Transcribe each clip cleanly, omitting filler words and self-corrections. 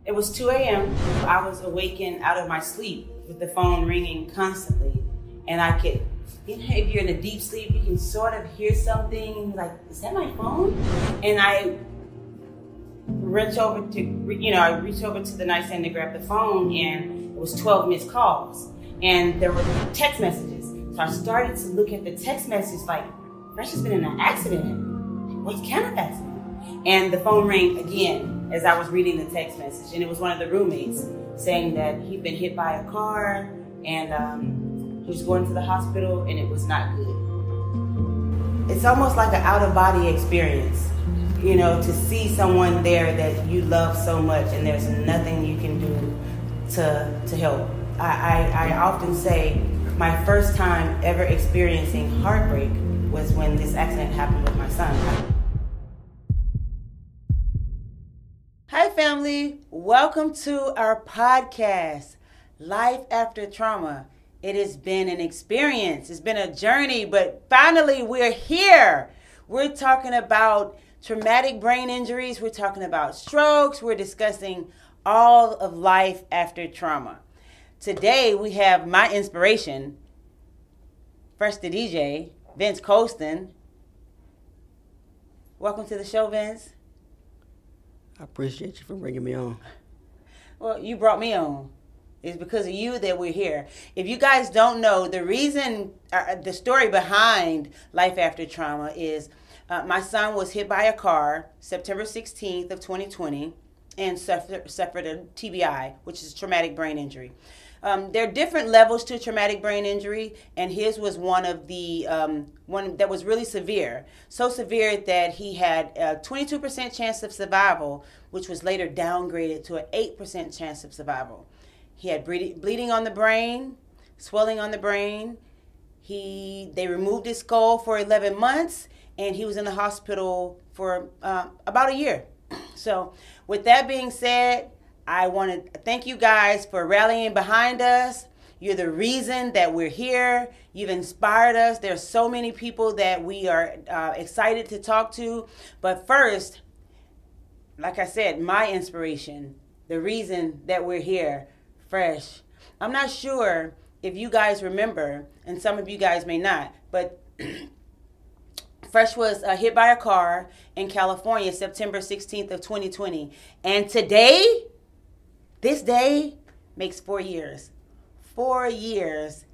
It was 2 a.m. I was awakened out of my sleep with the phone ringing constantly. And I could, if you're in a deep sleep, you can sort of hear something like, is that my phone? And I reached over to the nightstand to grab the phone, and it was 12 missed calls. And there were text messages. So I started to look at the text message like, Fresh has been in an accident. What kind of accident? And the phone rang again as I was reading the text message. And it was one of the roommates saying that he'd been hit by a car and he was going to the hospital and it was not good. It's almost like an out-of-body experience, you know, to see someone there that you love so much and there's nothing you can do to help. I often say my first time ever experiencing heartbreak was when this accident happened with my son. Hi family, welcome to our podcast, Life After Trauma. It has been an experience, it's been a journey, but finally we're here. We're talking about traumatic brain injuries, we're talking about strokes, we're discussing all of life after trauma. Today we have my inspiration, Fresh the DJ, Vince Colston. Welcome to the show, Vince. I appreciate you for bringing me on. Well, you brought me on. It's because of you that we're here. If you guys don't know, the reason, the story behind Life After Trauma is my son was hit by a car September 16th of 2020 and suffered a TBI, which is traumatic brain injury. There are different levels to traumatic brain injury, and his was one of the one that was really severe. So severe that he had a 22% chance of survival, which was later downgraded to an 8% chance of survival. He had bleeding on the brain, swelling on the brain. They removed his skull for 11 months, and he was in the hospital for about a year. So with that being said, I want to thank you guys for rallying behind us. You're the reason that we're here. You've inspired us. There's so many people that we are excited to talk to. But first, like I said, my inspiration, the reason that we're here, Fresh. I'm not sure if you guys remember, and some of you guys may not, but Fresh was hit by a car in California, September 16th of 2020. And today, this day makes 4 years. 4 years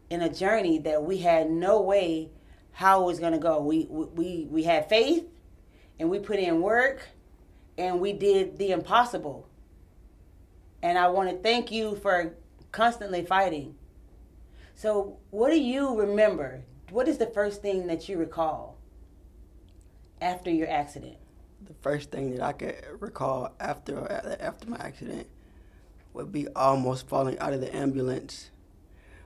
in a journey that we had no way how it was going to go. We had faith, and we put in work, and we did the impossible. And I want to thank you for constantly fighting. So what do you remember? What is the first thing that you recall after your accident? The first thing that I could recall after my accident would be almost falling out of the ambulance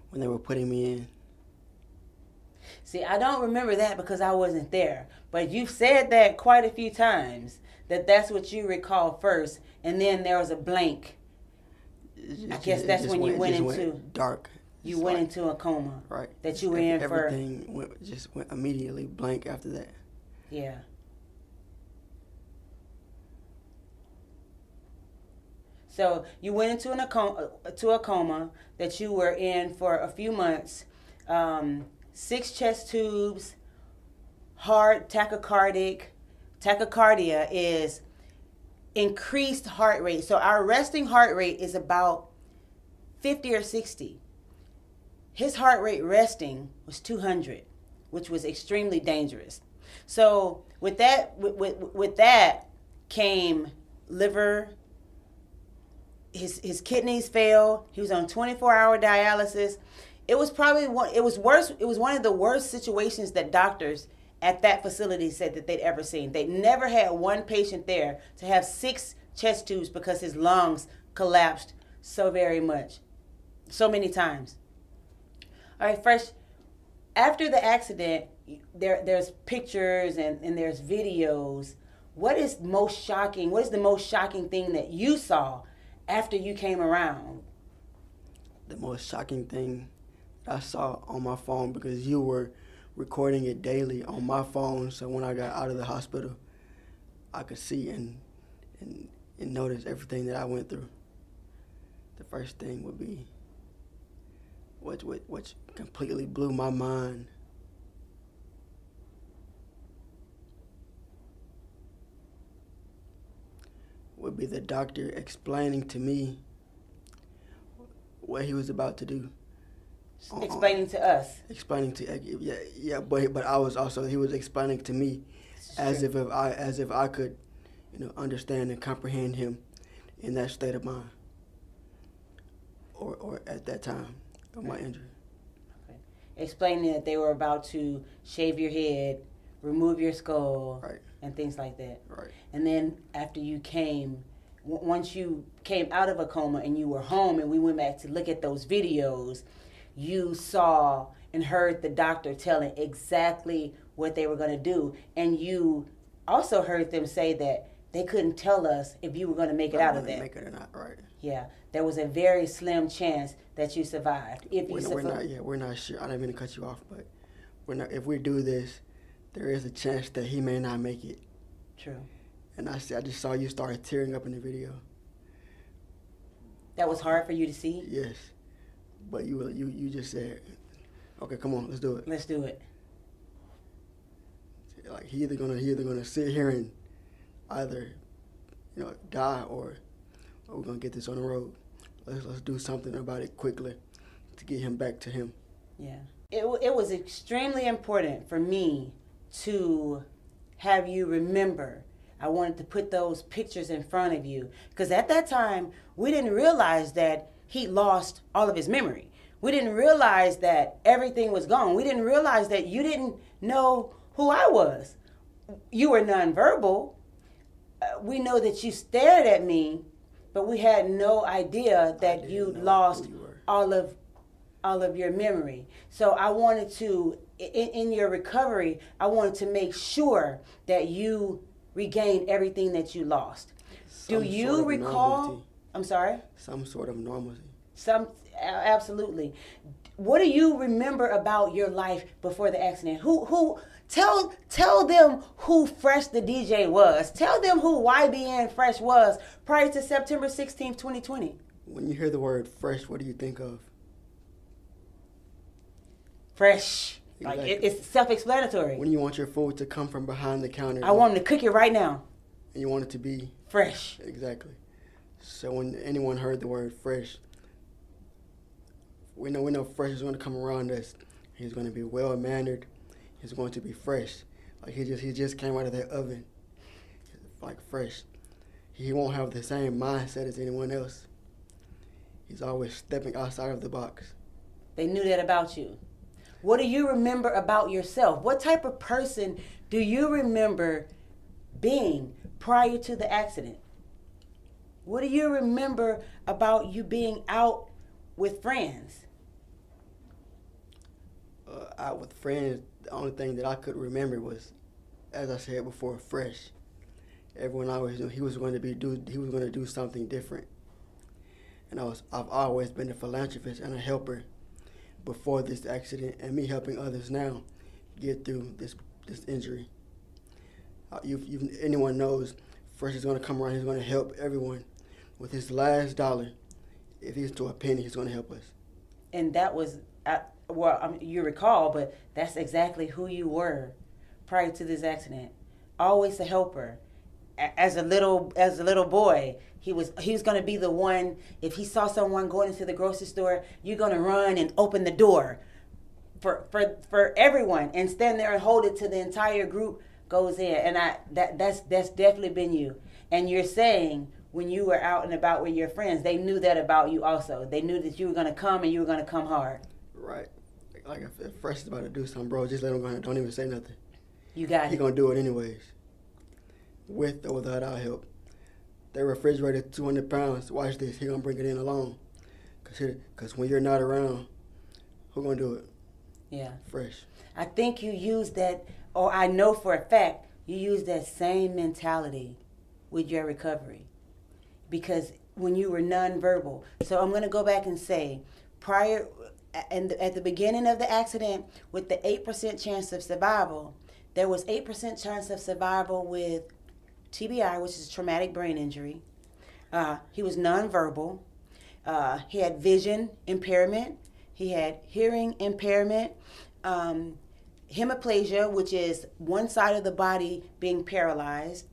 when they were putting me in. See, I don't remember that because I wasn't there. But you've said that quite a few times, that that's what you recall first. And then there was a blank. I guess that's when you went into dark. You went into a coma. Right. That you were in for. Everything just went immediately blank after that. Yeah. So you went into a coma that you were in for a few months, 6 chest tubes, heart tachycardia is increased heart rate. So our resting heart rate is about 50 or 60. His heart rate resting was 200, which was extremely dangerous. So with that came liver. His kidneys failed. He was on 24-hour dialysis. It was worse. It was one of the worst situations that doctors at that facility said that they'd ever seen. They never had one patient there to have 6 chest tubes because his lungs collapsed so very much, so many times. All right, Fresh, after the accident, there's pictures and there's videos. What is the most shocking thing that you saw after you came around? The most shocking thing I saw on my phone, because you were recording it daily on my phone, so when I got out of the hospital, I could see and and notice everything that I went through, the first thing would be which completely blew my mind. Would be the doctor explaining to me what he was about to do. Explaining to us. Explaining to but I was also, he was explaining to me as if I could, understand and comprehend him in that state of mind, or at that time of my injury. Okay. Explaining that they were about to shave your head, remove your skull, Right. and things like that. Right. And then after you once you came out of a coma and you were home and we went back to look at those videos, you saw and heard the doctor telling exactly what they were going to do. And you also heard them say that they couldn't tell us if you were going to make it out of that. Make it or not, right. Yeah, there was a very slim chance that you survived. We're not sure. I didn't mean to cut you off, but we're not. If we do this, there is a chance that he may not make it. True. And I just saw you start tearing up in the video. That was hard for you to see? Yes, but you just said, okay, come on, let's do it. Let's do it. Like he either gonna sit here and either die, or we're gonna get this on the road. Let's do something about it quickly to get him back to him. Yeah, it was extremely important for me to have you remember. I wanted to put those pictures in front of you because at that time we didn't realize that he lost all of his memory. We didn't realize that everything was gone. We didn't realize that you didn't know who I was. You were nonverbal. We know that you stared at me, but we had no idea that you lost all of your memory. So I wanted to, in your recovery, I wanted to make sure that you regained everything that you lost. Do you recall? Normality. I'm sorry? Some sort of normalcy. Absolutely. What do you remember about your life before the accident? Tell them who Fresh the DJ was. Tell them who YBN Fresh was prior to September 16th, 2020. When you hear the word fresh, what do you think of? Fresh. Exactly. Like it's self-explanatory. When you want your food to come from behind the counter. I want them to cook it right now. And you want it to be fresh. Exactly. So when anyone heard the word fresh, we know fresh is going to come around us. He's going to be well-mannered. He's going to be fresh. Like he just came out of that oven. Like fresh. He won't have the same mindset as anyone else. He's always stepping outside of the box. They knew that about you. What do you remember about yourself? What type of person do you remember being prior to the accident? What do you remember about you being out with friends? Out with friends, the only thing that I could remember was, as I said before, fresh. Everyone always knew he was going to do something different. And I've always been a philanthropist and a helper before this accident, and me helping others now get through this injury. Anyone knows Fresh is going to come around. He's going to help everyone with his last $. If he's to a penny, he's going to help us. And that was, you recall, but that's exactly who you were prior to this accident. Always a helper. As a little boy, he was going to be the one. If he saw someone going into the grocery store, you're going to run and open the door for everyone and stand there and hold it till the entire group goes in. And that's definitely been you. And you're saying when you were out and about with your friends, they knew that about you also. They knew that you were going to come and you were going to come hard. Right. Like if Fresh is about to do something, bro, just let him go. Don't even say nothing. You got it. He going to do it anyways. With or without our help. That refrigerator, 200 pounds. Watch this. He gonna bring it in alone. Cause when you're not around, who gonna do it? Yeah. Fresh. I think you use that, or I know for a fact you use that same mentality with your recovery, because when you were nonverbal. So I'm gonna go back and say, at the beginning of the accident, with the 8% chance of survival, there was 8% chance of survival with TBI, which is traumatic brain injury, He was nonverbal. He had vision impairment. He had hearing impairment. Hemiplegia, which is one side of the body being paralyzed.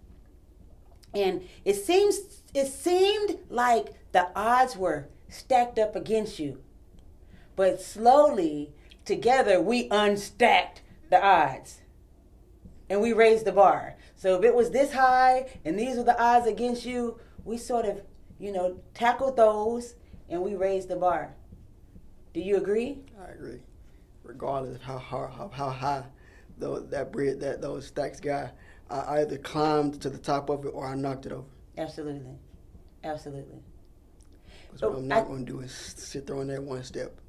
And it seemed like the odds were stacked up against you. But slowly, together, we unstacked the odds. And we raised the bar. So if it was this high and these were the odds against you, we sort of, tackled those and we raised the bar. Do you agree? I agree. Regardless of how high those stacks got, I either climbed to the top of it or I knocked it over. Absolutely. Absolutely. Because what I'm not going to do is sit there on that one step.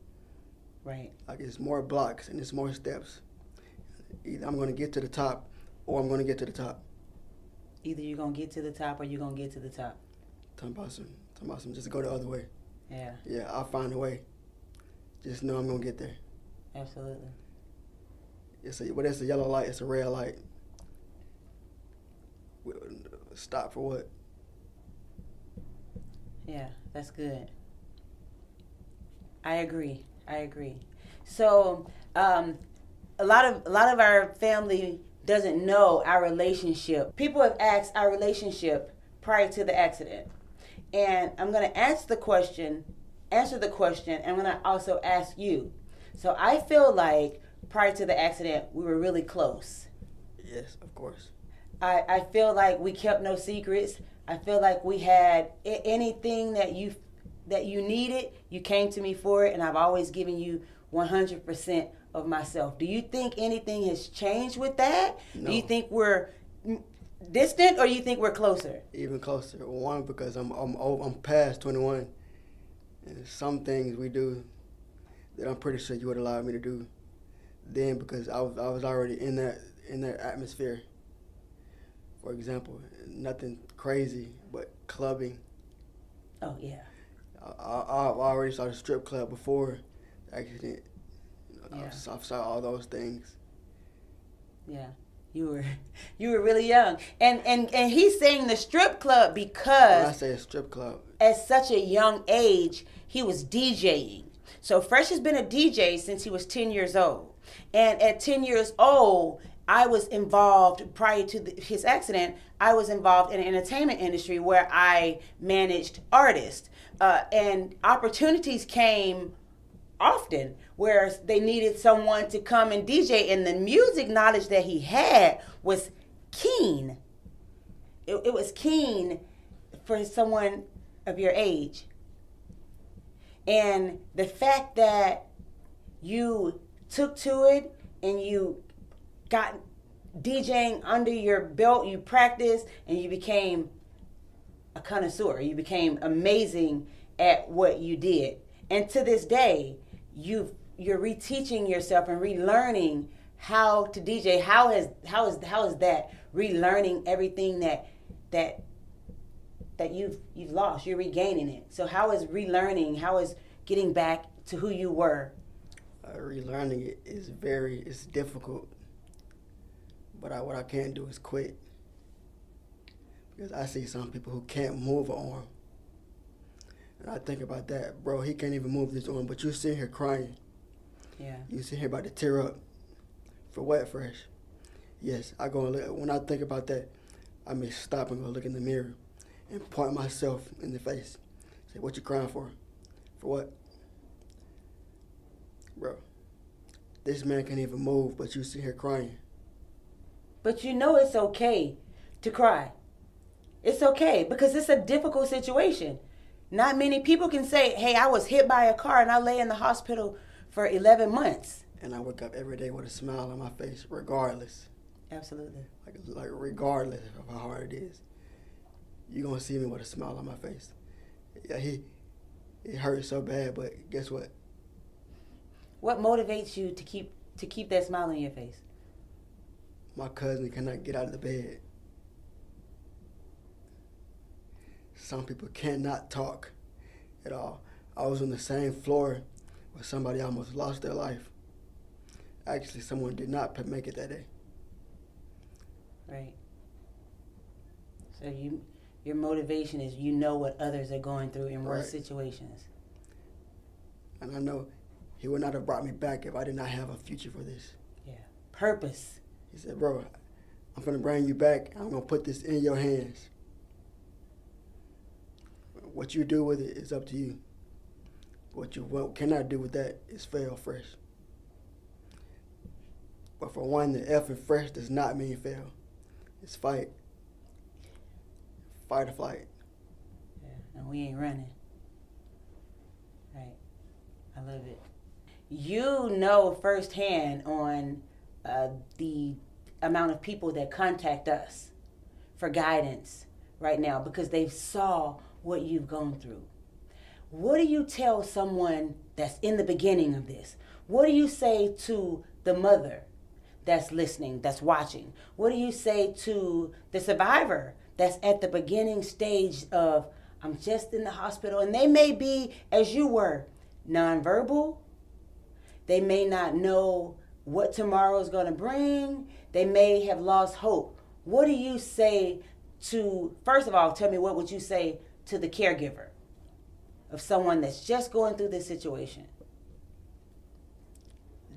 Right. Like, it's more blocks and it's more steps. Either I'm going to get to the top or I'm going to get to the top. Either you're going to get to the top or you're going to get to the top. Talking about some, just go the other way. Yeah. Yeah, I'll find a way. Just know I'm going to get there. Absolutely. It's a yellow light, it's a red light. Stop for what? Yeah, that's good. I agree. So, a lot of our family doesn't know our relationship. People have asked our relationship prior to the accident. And I'm going to answer the question, and I'm going to also ask you. So I feel like prior to the accident, we were really close. Yes, of course. I feel like we kept no secrets. I feel like we had anything that you needed, you came to me for it, and I've always given you 100% of myself. Do you think anything has changed with that? No. Do you think we're distant, or you think we're closer? Even closer. One, because I'm past 21, and some things we do that I'm pretty sure you would allow me to do then, because I was already in that atmosphere. For example, nothing crazy, but clubbing. Oh yeah. I already saw the strip club before the accident. Yeah. I saw all those things. Yeah. You were really young. And he's saying the strip club because When I say a strip club, at such a young age, he was DJing. So Fresh has been a DJ since he was 10 years old. And at 10 years old, I was involved, prior to his accident, I was involved in the entertainment industry where I managed artists. And opportunities came often where they needed someone to come and DJ, and the music knowledge that he had was keen. It was keen for someone of your age. And the fact that you took to it and you got DJing under your belt, you practiced, and you became a connoisseur. You became amazing at what you did. And to this day, you're reteaching yourself and relearning how to DJ. How is that relearning everything that you've lost? You're regaining it. So how is relearning? How is getting back to who you were? Relearning it is difficult. But what I can't do is quit. Because I see some people who can't move an arm. And I think about that. Bro, he can't even move this arm, but you sitting here crying. Yeah. You sitting here about to tear up. For what, Fresh? Yes, when I think about that, I may stop and go look in the mirror and point myself in the face. Say, what you crying for? For what? Bro, this man can't even move, but you sit here crying. But you know it's okay to cry. It's okay because it's a difficult situation. Not many people can say, hey, I was hit by a car and I lay in the hospital for 11 months. And I wake up every day with a smile on my face, regardless. Absolutely. Like regardless of how hard it is. You're going to see me with a smile on my face. Yeah, it hurts so bad, but guess what? What motivates you to keep that smile on your face? My cousin cannot get out of the bed. Some people cannot talk at all. I was on the same floor where somebody almost lost their life. Actually, someone did not make it that day. Right. So Your motivation is you know what others are going through in Right. worse situations. And I know he would not have brought me back if I did not have a future for this. Yeah. Purpose. He said, bro, I'm going to bring you back. I'm going to put this in your hands. What you do with it is up to you. What you cannot do with that is fail fresh. But for one, the F in fresh does not mean fail. It's fight. Fight or flight. Yeah. And we ain't running. Right. I love it. You know firsthand on the amount of people that contact us for guidance right now because they saw what you've gone through. What do you tell someone that's in the beginning of this? What do you say to the mother that's listening, that's watching? What do you say to the survivor that's at the beginning stage of, I'm just in the hospital, and they may be, as you were, nonverbal. They may not know what tomorrow is going to bring. They may have lost hope. What do you say to, first of all, tell me, what would you say to the caregiver of someone that's just going through this situation?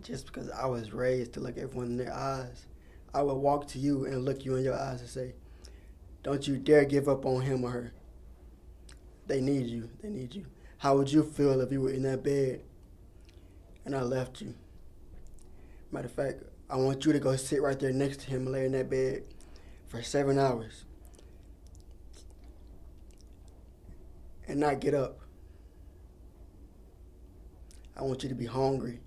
Just because I was raised to look everyone in their eyes, I would walk to you and look you in your eyes and say, don't you dare give up on him or her. They need you. They need you. How would you feel if you were in that bed and I left you? Matter of fact, I want you to go sit right there next to him and lay in that bed for 7 hours and not get up. I want you to be hungry.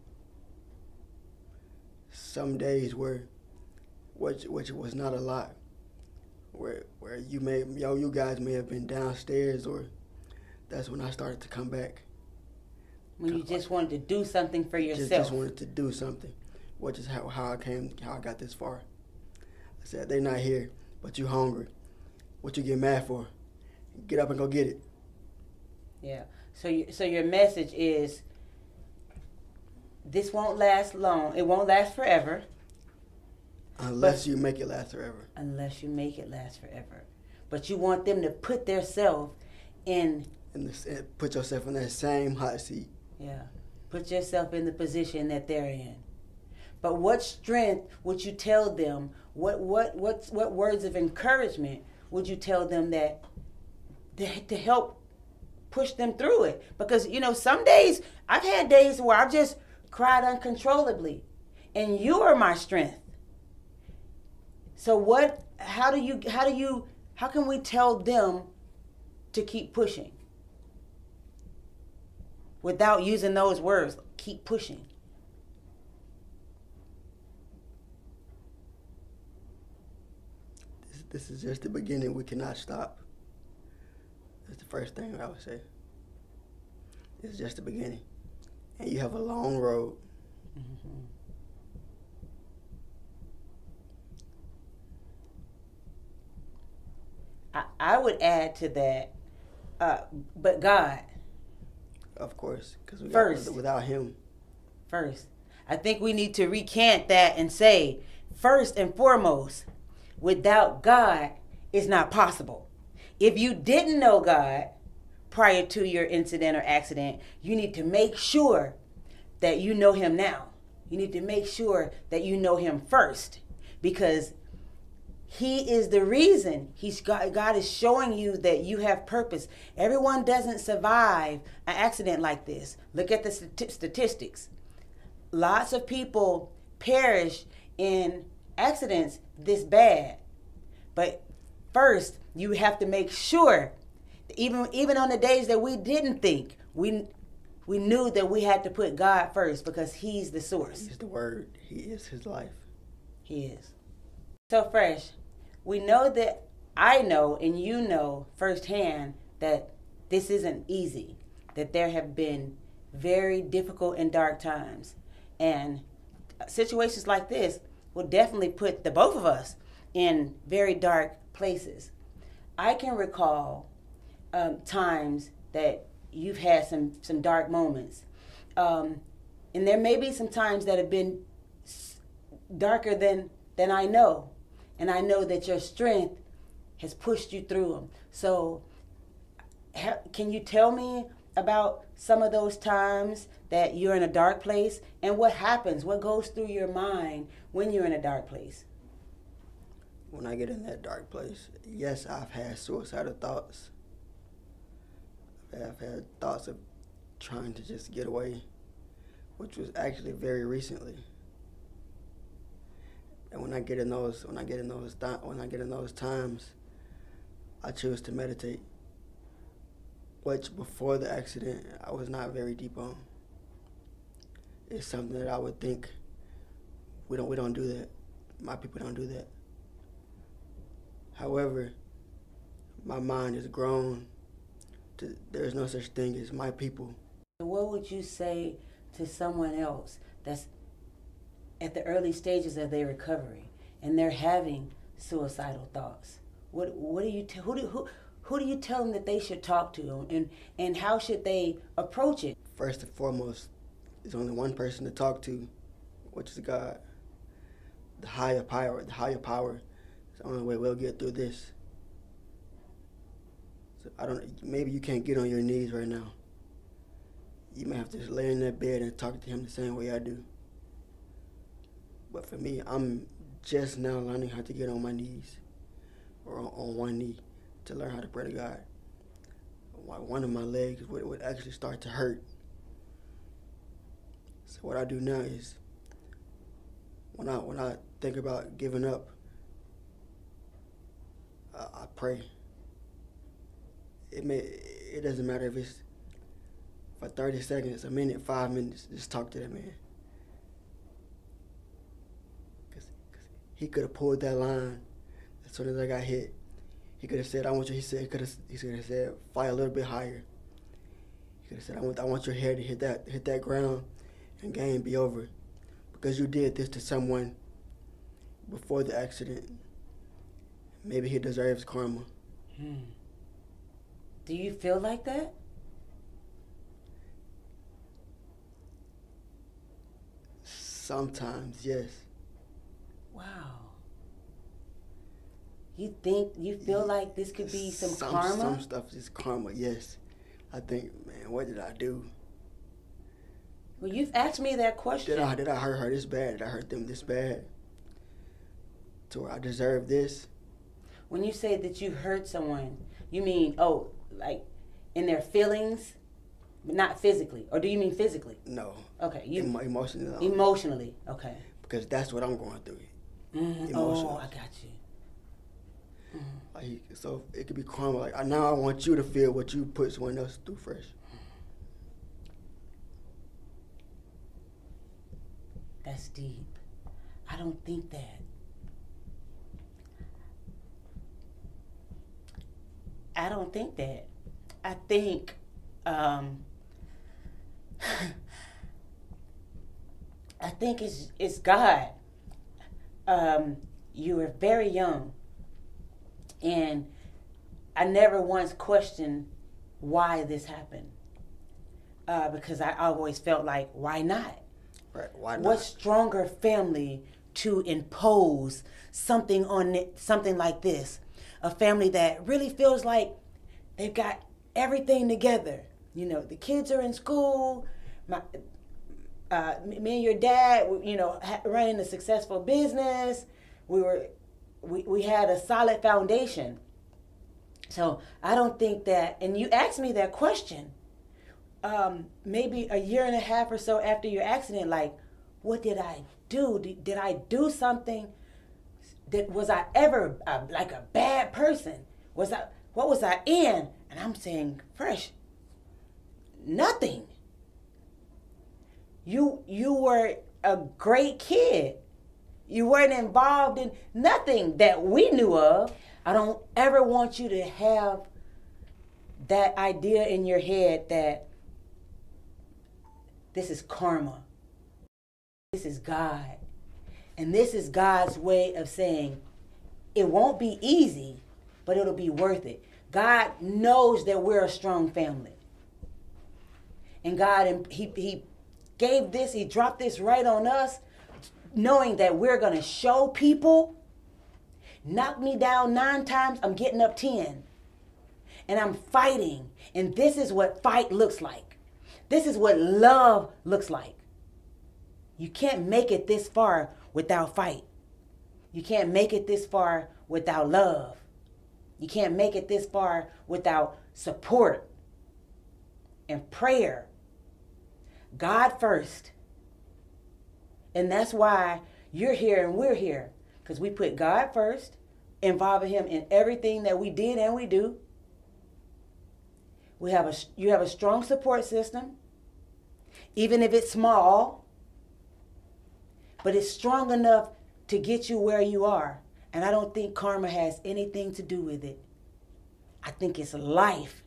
Some days where which was not a lot, where you guys may have been downstairs, or that's when I started to come back. When you just wanted to do something for yourself. Just wanted to do something, which is how I got this far. I said, they're not here, but you hungry. What you get mad for? Get up and go get it. Yeah. So your message is, this won't last long. It won't last forever. Unless you make it last forever. Unless you make it last forever. But you want them to put themselves in... Put yourself in that same hot seat. Yeah. Put yourself in the position that they're in. But what strength would you tell them? What words of encouragement would you tell them that to help push them through it? Because, some days, I've had days where I've just cried uncontrollably. And you are my strength. So how can we tell them to keep pushing? Without using those words, keep pushing. This is just the beginning. We cannot stop. That's the first thing I would say. It's just the beginning. And you have a long road. Mm-hmm. I would add to that, but God. Of course, because without him. First. I think we need to recant that and say, first and foremost, without God, it's not possible. If you didn't know God prior to your incident or accident, you need to make sure that you know him now. You need to make sure that you know him first, because he is the reason. God is showing you that you have purpose. Everyone doesn't survive an accident like this. Look at the statistics. Lots of people perish in accidents this bad. But first, you have to make sure, even on the days that we didn't think, we knew that we had to put God first, because he's the source. He's the word. He is his life. He is. So Fresh, we know that I know and you know firsthand that this isn't easy, that there have been very difficult and dark times. And situations like this will definitely put the both of us in very dark places. I can recall times that you've had some dark moments. And there may be some times that have been darker than I know. And I know that your strength has pushed you through them. So can you tell me about some of those times that you're in a dark place, and what happens, what goes through your mind when you're in a dark place? When I get in that dark place, yes, I've had suicidal thoughts. I've had thoughts of trying to just get away, which was actually very recently. And when I get in those times, I choose to meditate, which before the accident I was not very deep on. It's something that I would think we don't do that. My people don't do that. However, my mind has grown to there's no such thing as my people. What would you say to someone else that's at the early stages of their recovery and they're having suicidal thoughts? Who do you tell them that they should talk to, and how should they approach it? First and foremost, there's only one person to talk to, which is God. The higher power is the only way we'll get through this. So maybe you can't get on your knees right now. You may have to just lay in that bed and talk to him the same way I do. But for me, I'm just now learning how to get on my knees, or on one knee, to learn how to pray to God. One of my legs would actually start to hurt. So what I do now is, when I think about giving up, I pray. It doesn't matter if it's for 30 seconds, a minute, 5 minutes, just talk to that man. Cause he could have pulled that line as soon as I got hit. He could have said, "I want you." He could have said, "Fly a little bit higher." He could have said, I want your head to hit that ground, and game be over, because you did this to someone before the accident. Maybe he deserves karma. Do you feel like that? Sometimes, yes. Wow. You feel like this could be some karma? Some stuff is karma, yes. I think, man, what did I do? Well, you've asked me that question. Did I hurt her this bad? Did I hurt them this bad? To where I deserve this? When you say that you hurt someone, you mean, like in their feelings, but not physically? Or do you mean physically? No. Okay. Emotionally. Emotionally, okay. Because that's what I'm going through. Mm-hmm. Oh, I got you. Mm-hmm. Like, so it could be karma. Like, now I want you to feel what you put someone else through first. That's deep. I don't think that. I don't think that. I think it's God. You were very young, and I never once questioned why this happened, because I always felt like, why not? Right? Why not? What stronger family to impose something like this? A family that really feels like they've got everything together. You know, the kids are in school. Me and your dad, running a successful business. We had a solid foundation. So I don't think that. And you asked me that question, maybe a year and a half or so after your accident. Like, what did I do? Did I do something? Was I ever like a bad person? What was I in? And I'm saying, Fresh, nothing. You were a great kid. You weren't involved in nothing that we knew of. I don't ever want you to have that idea in your head that this is karma. This is God. And this is God's way of saying, it won't be easy, but it'll be worth it. God knows that we're a strong family. And God, he gave this, he dropped this right on us, knowing that we're going to show people knock me down 9 times, I'm getting up 10. And I'm fighting. And this is what fight looks like. This is what love looks like. You can't make it this far without fight. You can't make it this far without love. You can't make it this far without support and prayer. God first. And that's why you're here and we're here. Because we put God first, involving him in everything that we did and we do. You have a strong support system, even if it's small, but it's strong enough to get you where you are. And I don't think karma has anything to do with it. I think it's life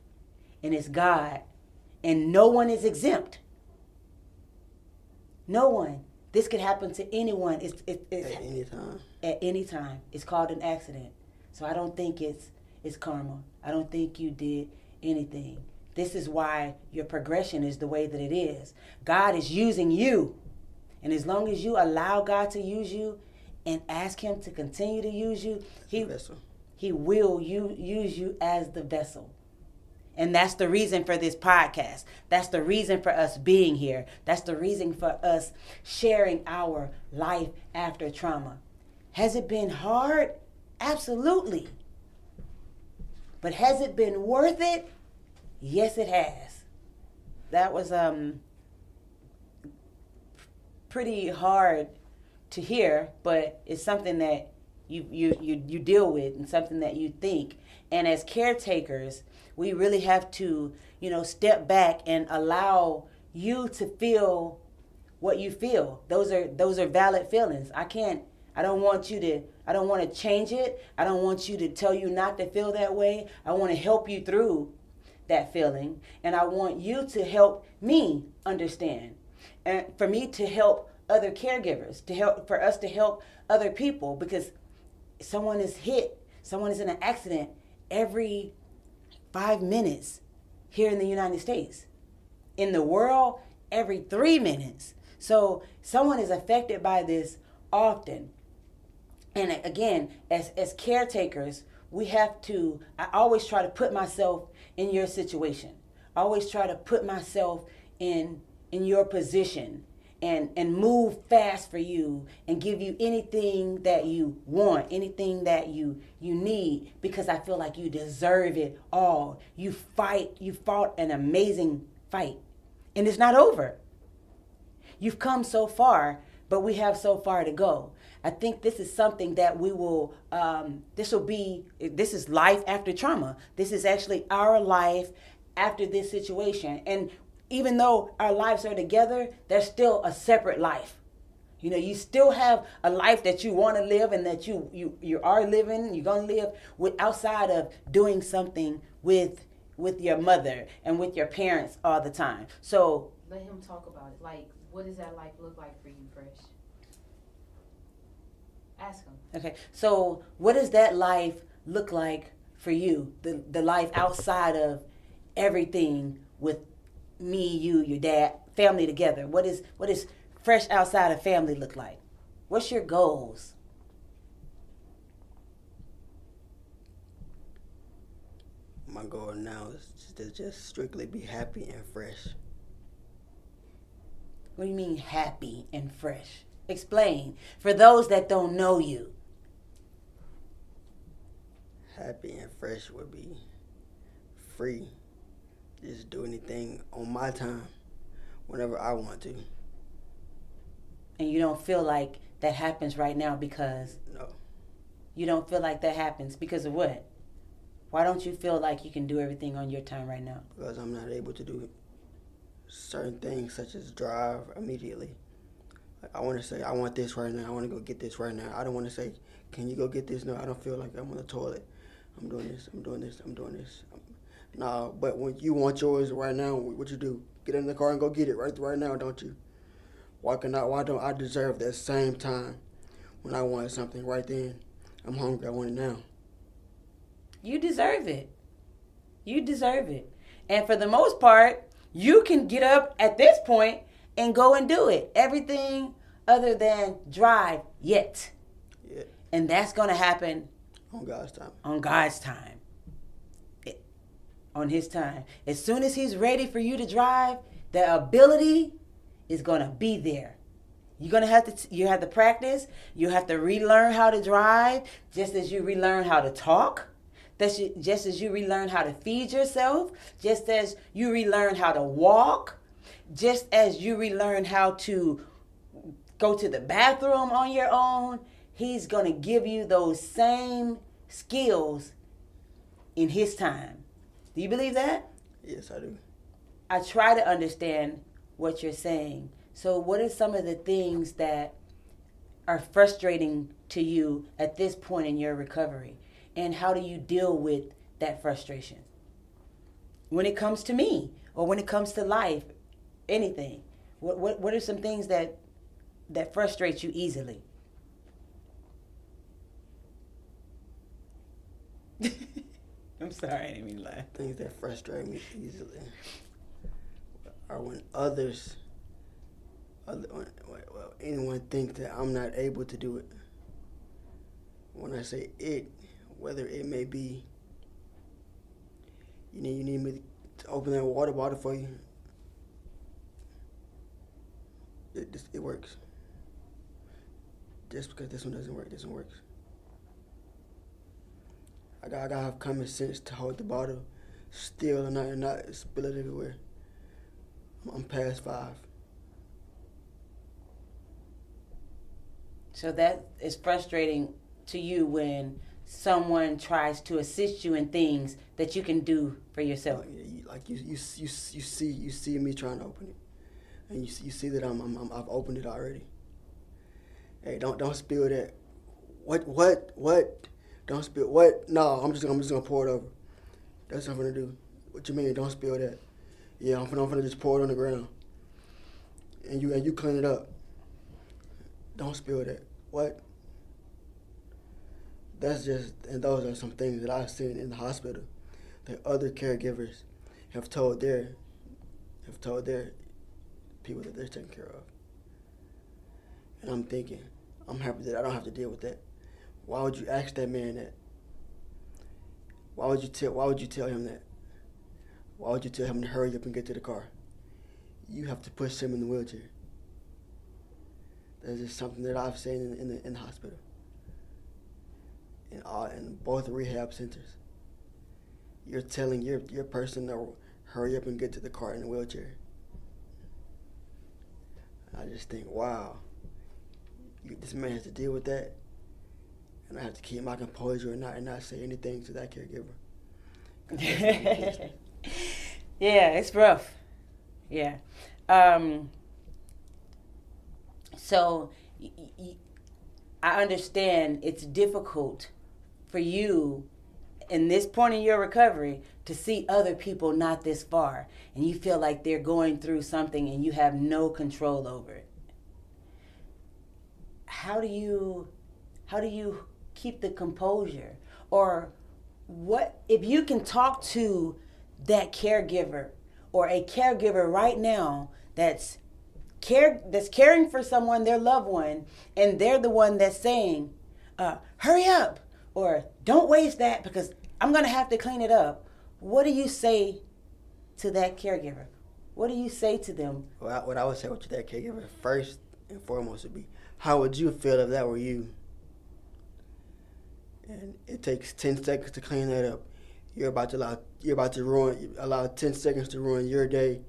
and it's God, and no one is exempt. No one. This could happen to anyone. It's at any time. At any time. It's called an accident. So I don't think it's karma. I don't think you did anything. This is why your progression is the way that it is. God is using you. And as long as you allow God to use you and ask him to continue to use you, he will use you as the vessel. And that's the reason for this podcast. That's the reason for us being here. That's the reason for us sharing our life after trauma. Has it been hard? Absolutely. But has it been worth it? Yes, it has. That was pretty hard to hear, but it's something that you deal with and something that you think. And as caretakers, we really have to, step back and allow you to feel what you feel. Those are valid feelings. I don't want to change it. I don't want you to tell you not to feel that way. I want to help you through that feeling, and I want you to help me understand, and for me to help other caregivers, for us to help other people, because someone is hit, someone is in an accident every 5 minutes here in the United States. In the world, every 3 minutes. So someone is affected by this often. And again, as caretakers, I always try to put myself in your situation. I always try to put myself in your position and move fast for you and give you anything that you want, anything that you need, because I feel like you deserve it all. You fought an amazing fight, and it's not over. You've come so far, but we have so far to go. I think this is something that we will, this is life after trauma. This is actually our life after this situation. And even though our lives are together, there's still a separate life. You still have a life that you want to live and that you are living, you're going to live outside of doing something with your mother and with your parents all the time. So let him talk about it. Like, what does that life look like for you, Fresh? Ask him. Okay, so what does that life look like for you? The life outside of everything with me, you, your dad, family together. What is fresh outside of family look like? What's your goals? My goal now is to just strictly be happy and fresh. What do you mean happy and fresh? Explain for those that don't know you. Happy and fresh would be free. Just do anything on my time, whenever I want to. And you don't feel like that happens right now because... No. You don't feel like that happens because of what? Why don't you feel like you can do everything on your time right now? Because I'm not able to do certain things such as drive immediately. I want to say, I want this right now. I want to go get this right now. I don't want to say, can you go get this? No, I don't feel like I'm on the toilet. I'm doing this, I'm doing this, I'm doing this. No, but when you want yours right now, what you do? Get in the car and go get it right now, don't you? Why don't I deserve that same time when I wanted something right then? I'm hungry, I want it now. You deserve it. You deserve it. And for the most part, you can get up at this point and go and do it. Everything other than drive yet. Yeah. And that's going to happen On God's time. On God's time. On his time. As soon as he's ready for you to drive, the ability is going to be there. You're going to have to practice. You have to relearn how to drive, just as you relearn how to talk. Just as you relearn how to feed yourself, just as you relearn how to walk, just as you relearn how to go to the bathroom on your own. He's going to give you those same skills in his time. Do you believe that? Yes, I do. I try to understand what you're saying. So what are some of the things that are frustrating to you at this point in your recovery? And how do you deal with that frustration? When it comes to me, or when it comes to life, anything. What are some things that frustrate you easily? I'm sorry, I didn't mean to laugh. Things that frustrate me easily are when others, anyone thinks that I'm not able to do it. When I say it, whether it may be, you need me to open that water bottle for you. It works. Just because this one doesn't work, this one works. I gotta have common sense to hold the bottle still and not spill it everywhere. I'm past 5. So that is frustrating to you when someone tries to assist you in things that you can do for yourself. Like you see me trying to open it, and you see that I've opened it already. Hey, don't spill that. What? Don't spill what? No, I'm just gonna pour it over. That's what I'm gonna do. What you mean? Don't spill that. Yeah, I'm gonna just pour it on the ground. And you clean it up. Don't spill that. What? That's and those are some things that I've seen in the hospital that other caregivers have told their people that they're taking care of. And I'm thinking, I'm happy that I don't have to deal with that. Why would you ask that man that? Why would you tell him that? Why would you tell him to hurry up and get to the car? You have to push him in the wheelchair. That's just something that I've seen in the hospital. In both rehab centers. You're telling your person to hurry up and get to the car in a wheelchair. I just think, wow, this man has to deal with that, and I have to keep my composure and not say anything to that caregiver. Yeah, it's rough. Yeah. So I understand it's difficult for you in this point in your recovery to see other people not this far, and you feel like they're going through something and you have no control over it. How do you keep the composure? Or what if you can talk to that caregiver or a caregiver right now that's caring for someone, their loved one, and they're the one that's saying, hurry up, or don't waste that because I'm going to have to clean it up. What do you say to that caregiver? What do you say to them? Well, what I would say to that caregiver first and foremost would be, how would you feel if that were you? And it takes 10 seconds to clean that up. You're about to allow 10 seconds to ruin your day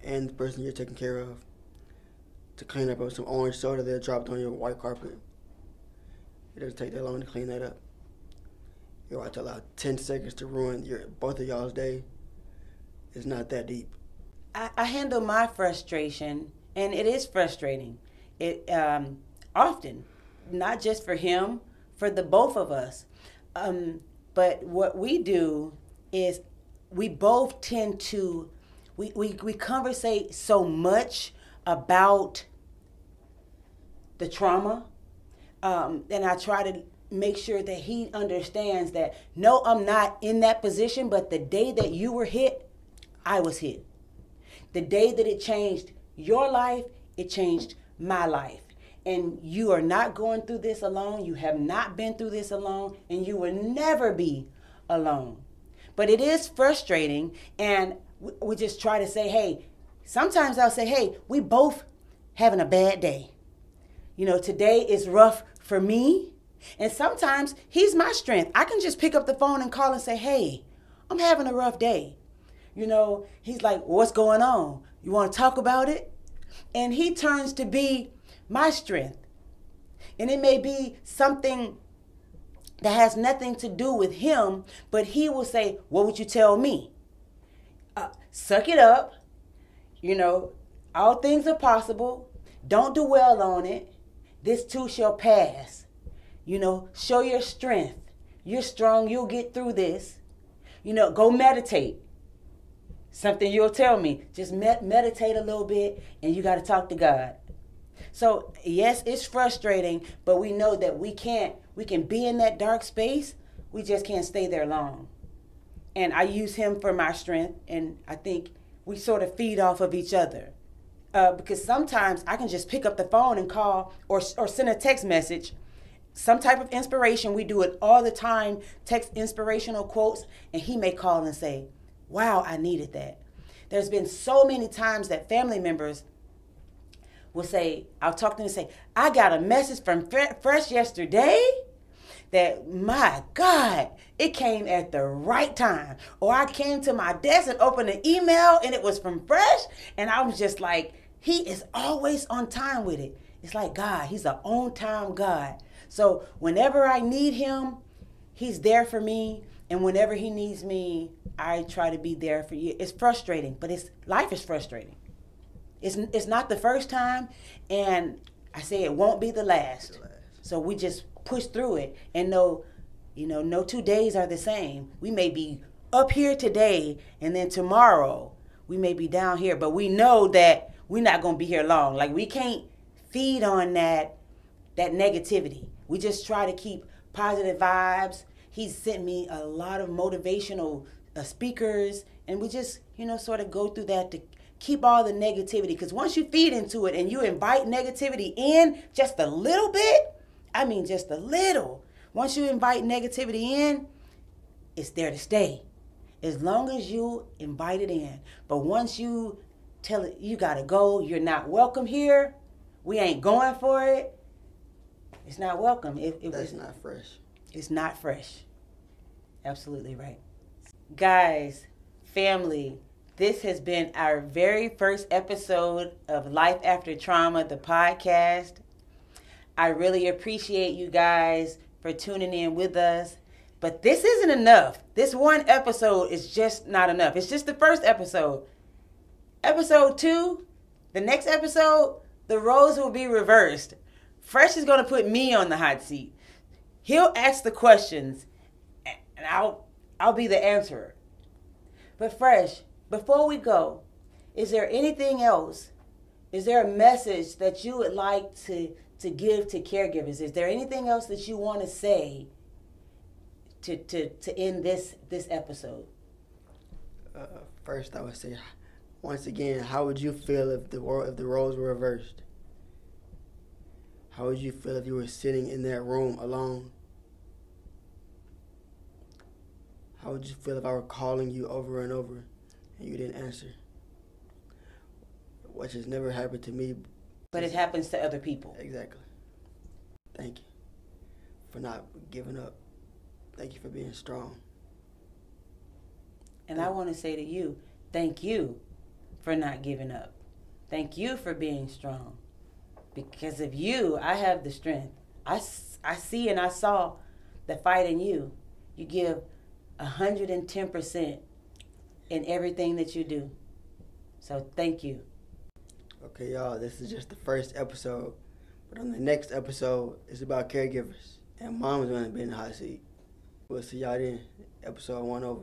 and the person you're taking care of. To clean up some orange soda that dropped on your white carpet. It doesn't take that long to clean that up. You're about to allow 10 seconds to ruin both of y'all's day. It's not that deep. I handle my frustration, and it is frustrating. It often, not just for him, for the both of us. But what we do is we both tend to, we conversate so much about the trauma, and I try to make sure that he understands that, no, I'm not in that position, but the day that you were hit, I was hit. The day that it changed your life, it changed my life. And you are not going through this alone. You have not been through this alone, and you will never be alone. But it is frustrating, and we just try to say, hey, sometimes I'll say, hey, we both having a bad day. You know, today is rough for me, and sometimes he's my strength. I can just pick up the phone and call and say, hey, I'm having a rough day. You know, he's like, what's going on? You want to talk about it? And he turns to be my strength. And it may be something that has nothing to do with him, but he will say, what would you tell me? Suck it up. You know, all things are possible. Don't dwell on it. This too shall pass. You know, show your strength. You're strong. You'll get through this. You know, go meditate. Something you'll tell me. Just meditate a little bit, and you got to talk to God. So, yes, it's frustrating, but we know that we can be in that dark space. We just can't stay there long. And I use him for my strength, and I think we sort of feed off of each other. Because sometimes I can just pick up the phone and call or send a text message, some type of inspiration. We do it all the time, text inspirational quotes, and he may call and say, wow, I needed that. There's been so many times that family members will say, I'll talk to them and say, I got a message from Fresh yesterday that, my God, it came at the right time. Or I came to my desk and opened an email and it was from Fresh. And I was just like, he is always on time with it. It's like God, he's an on-time God. So whenever I need him, he's there for me. And whenever he needs me, I try to be there for you. It's frustrating, but life is frustrating. It's not the first time, and I say it won't be the last. So we just push through it and know, no 2 days are the same. We may be up here today, and then tomorrow we may be down here, but we know that we're not going to be here long. Like, we can't feed on that negativity. We just try to keep positive vibes. He's sent me a lot of motivational speakers, and we just, sort of go through that to keep all the negativity. Because once you feed into it and you invite negativity in just a little bit, just a little. Once you invite negativity in, it's there to stay. As long as you invite it in. But once you tell it, you got to go, you're not welcome here, we ain't going for it, it's not welcome. That's not fresh. It's not fresh. Absolutely right. Guys, family, this has been our very first episode of Life After Trauma, the podcast. I really appreciate you guys for tuning in with us. But this isn't enough. This one episode is just not enough. It's just the first episode. Episode 2, the next episode, the roles will be reversed. Fresh is going to put me on the hot seat. He'll ask the questions, and I'll be the answerer. But Fresh, before we go, is there anything else? Is there a message that you would like to give to caregivers? Is there anything else that you want to say to end this episode? First, I would say, once again, how would you feel if the roles were reversed? How would you feel if you were sitting in that room alone? How would you feel if I were calling you over and over and you didn't answer? Which has never happened to me. But it happens to other people. Exactly. Thank you for not giving up. Thank you for being strong. And I want to say to you, thank you for not giving up. Thank you for being strong. Because of you, I have the strength. I see and I saw the fight in you. You give 110% in everything that you do. So thank you. Okay, y'all, this is just the first episode. But on the next episode, it's about caregivers. And Mom is going to be in the hot seat. We'll see y'all then. Episode 1 over.